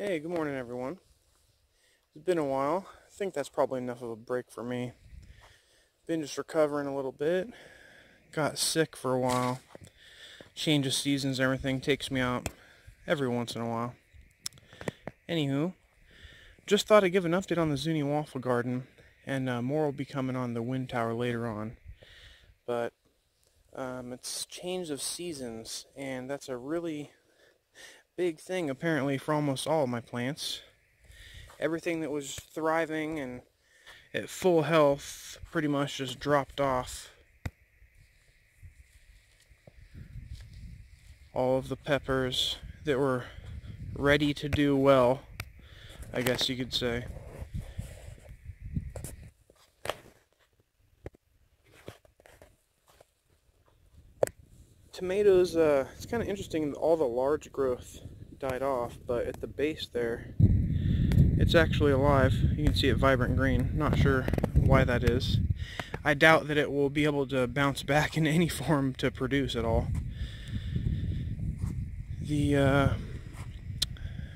Hey, good morning everyone. It's been a while. I think that's probably enough of a break for me. Been just recovering a little bit. Got sick for a while. Change of seasons and everything takes me out every once in a while. Anywho, just thought I'd give an update on the Zuni Waffle Garden, and more will be coming on the wind tower later on. But it's change of seasons, and that's a really big thing apparently for almost all of my plants. Everything that was thriving and at full health pretty much just dropped off. All of the peppers that were ready to do well, I guess you could say. Tomatoes, it's kind of interesting, all the large growth died off, but at the base there, it's actually alive. You can see it vibrant green. Not sure why that is. I doubt that it will be able to bounce back in any form to produce at all.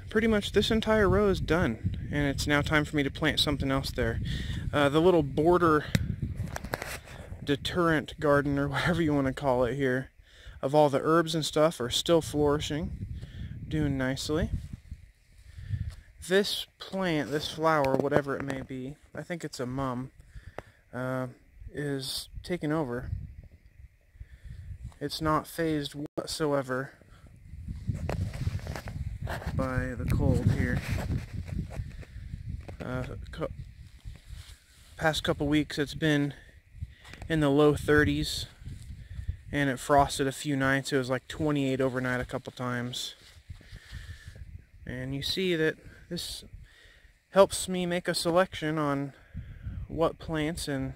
Pretty much this entire row is done, and it's now time for me to plant something else there. The little border deterrent garden, or whatever you want to call it here, of all the herbs and stuff are still flourishing, doing nicely. This plant, this flower, whatever it may be, I think it's a mum, is taken over. It's not phased whatsoever by the cold here. Past couple weeks it's been in the low 30s, and it frosted a few nights. It was like 28 overnight a couple times. And you see that this helps me make a selection on what plants and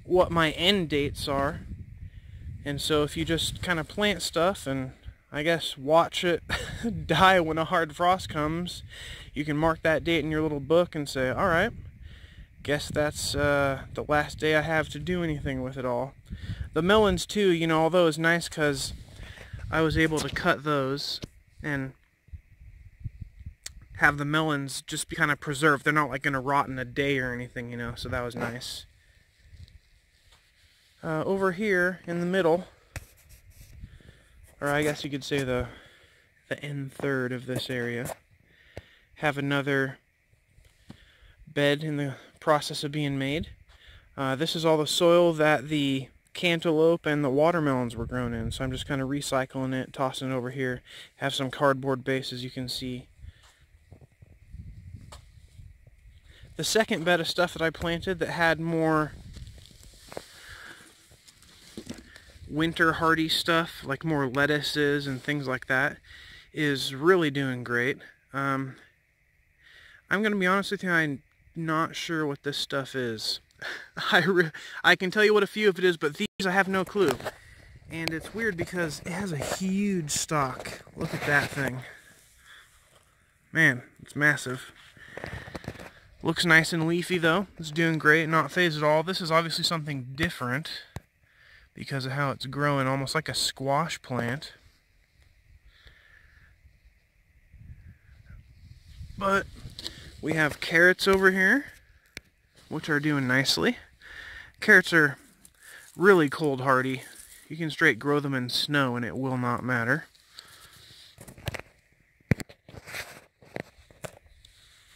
what my end dates are. And so if you just kind of plant stuff and I guess watch it die when a hard frost comes, you can mark that date in your little book and say, alright, guess that's the last day I have to do anything with it all. The melons too, you know, although it's nice because I was able to cut those and have the melons just be kind of preserved. They're not like going to rot in a day or anything, you know, so that was nice. Over here in the middle, or I guess you could say the end third of this area, have another bed in the process of being made. This is all the soil that the cantaloupe and the watermelons were grown in, so I'm just kind of recycling it, tossing it over here. Have some cardboard base, as you can see. The second bed of stuff that I planted that had more winter hardy stuff, like more lettuces and things like that, is really doing great. I'm going to be honest with you, I'm not sure what this stuff is. I can tell you what a few of it is, but these I have no clue. And it's weird because it has a huge stalk. Look at that thing. Man, it's massive. Looks nice and leafy though. It's doing great, not phased at all. This is obviously something different because of how it's growing, almost like a squash plant. But we have carrots over here, which are doing nicely. Carrots are really cold hardy. You can straight grow them in snow and it will not matter.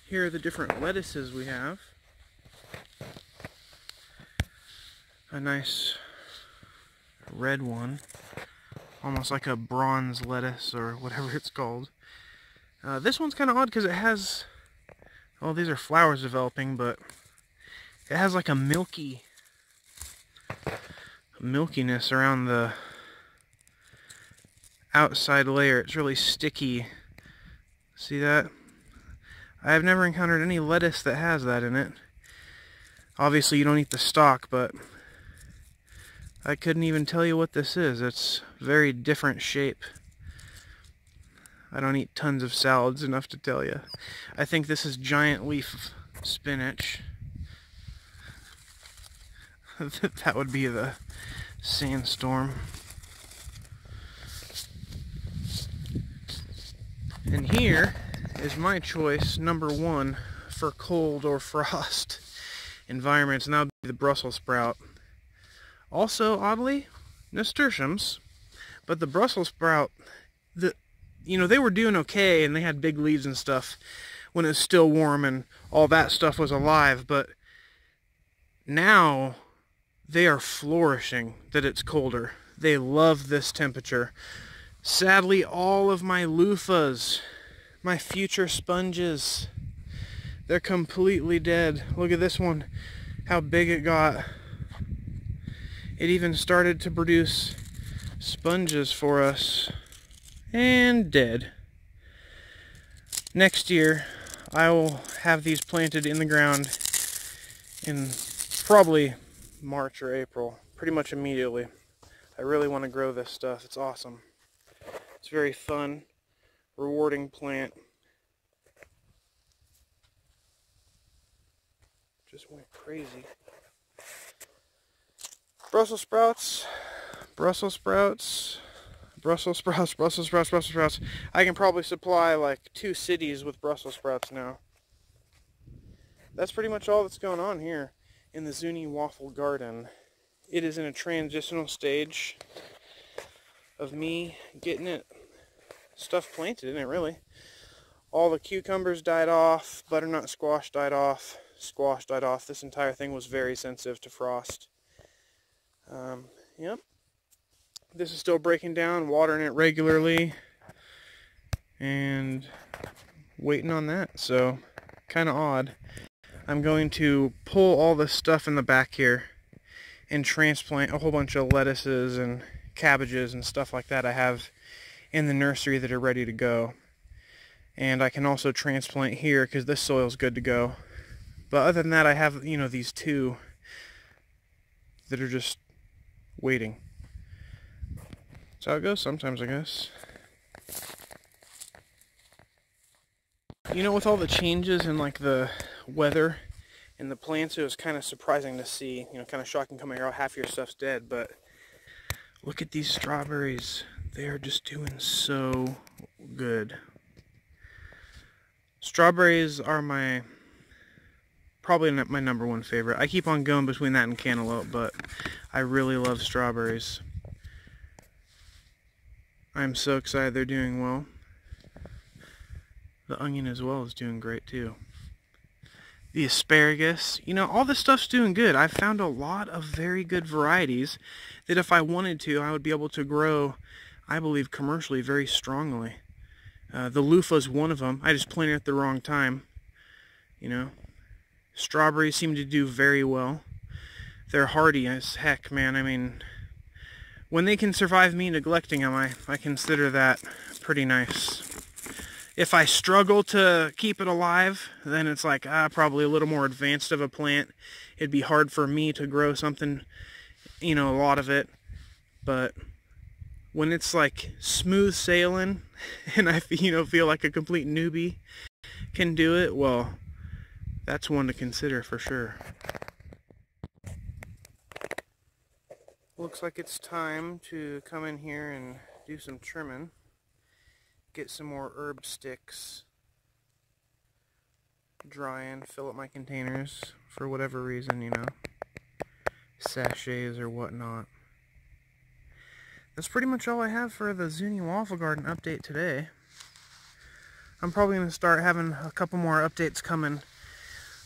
Here are the different lettuces we have. A nice red one, almost like a bronze lettuce or whatever it's called. This one's kind of odd because it has, well, these are flowers developing, but it has like a milkiness around the outside layer. It's really sticky. See that? I've never encountered any lettuce that has that in it. Obviously you don't eat the stalk, but I couldn't even tell you what this is. It's very different shape. I don't eat tons of salads enough to tell you. I think this is giant leaf spinach. That would be the sandstorm. And here is my choice number one for cold or frost environments, and that would be the Brussels sprout. Also, oddly, nasturtiums, but the Brussels sprout, they were doing okay and they had big leaves and stuff when it was still warm and all that stuff was alive, but now they are flourishing that it's colder. They love this temperature. Sadly, all of my loofahs, my future sponges, they're completely dead. Look at this one, how big it got. It even started to produce sponges for us, and dead. Next year, I will have these planted in the ground in probably March or April, pretty much immediately. I really want to grow this stuff. It's awesome. It's a very fun, rewarding plant. Just went crazy. Brussels sprouts, Brussels sprouts, Brussels sprouts, Brussels sprouts, Brussels sprouts. I can probably supply like 2 cities with Brussels sprouts now. That's pretty much all that's going on here in the Zuni Waffle Garden. It is in a transitional stage of me getting stuff planted in it, really. All the cucumbers died off, butternut squash died off, squash died off. This entire thing was very sensitive to frost. Yep. This is still breaking down, watering it regularly, and waiting on that, so kind of odd. I'm going to pull all this stuff in the back here and transplant a whole bunch of lettuces and cabbages and stuff like that I have in the nursery that are ready to go. And I can also transplant here because this soil's good to go. But other than that, I have, these 2 that are just waiting. That's how it goes sometimes, I guess. With all the changes in like the weather and the plants, it was kind of surprising to see, kind of shocking coming here, half your stuff's dead, but look at these strawberries. They are just doing so good. Strawberries are probably my number 1 favorite. I keep on going between that and cantaloupe, but I really love strawberries. I'm so excited they're doing well. The onion as well is doing great too. The asparagus, all this stuff's doing good. I've found a lot of very good varieties that if I wanted to, I would be able to grow, I believe, commercially very strongly. The Loofah is one of them. I just planted at the wrong time. Strawberries seem to do very well. They're hardy as heck, man. I mean, when they can survive me neglecting them, I consider that pretty nice. If I struggle to keep it alive, then it's like, probably a little more advanced of a plant. It'd be hard for me to grow something, a lot of it. But when it's like smooth sailing, and I, feel like a complete newbie can do it, well, that's one to consider for sure. Looks like it's time to come in here and do some trimming. Get some more herb sticks drying, fill up my containers for whatever reason, sachets or whatnot. That's pretty much all I have for the Zuni Waffle Garden update today. I'm probably going to start having a couple more updates coming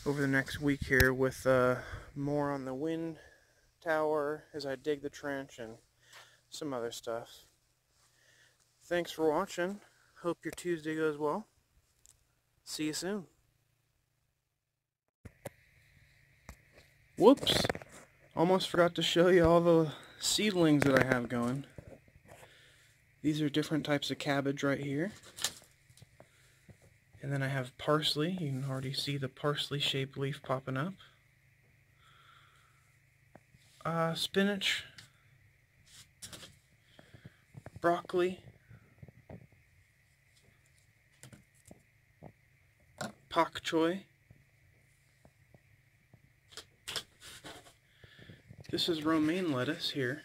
over the next week here with more on the wind tower as I dig the trench and some other stuff. Thanks for watching. Hope your Tuesday goes well. See you soon. Whoops! Almost forgot to show you all the seedlings that I have going. These are different types of cabbage right here. And then I have parsley. You can already see the parsley-shaped leaf popping up. Spinach. Broccoli. Pak choy. This is romaine lettuce here.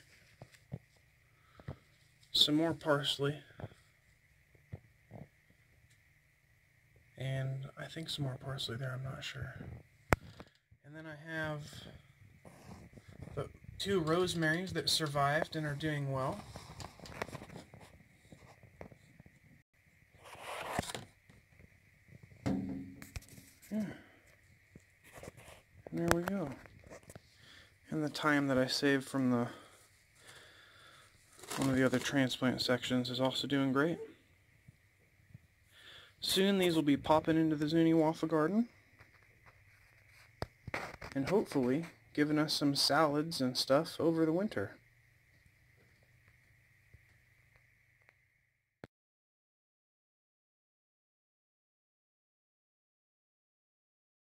Some more parsley. think some more parsley there, I'm not sure. And then I have the 2 rosemaries that survived and are doing well. Yeah. And there we go. And the thyme that I saved from one of the other transplant sections is also doing great. Soon these will be popping into the Zuni Waffle Garden, and hopefully giving us some salads and stuff over the winter.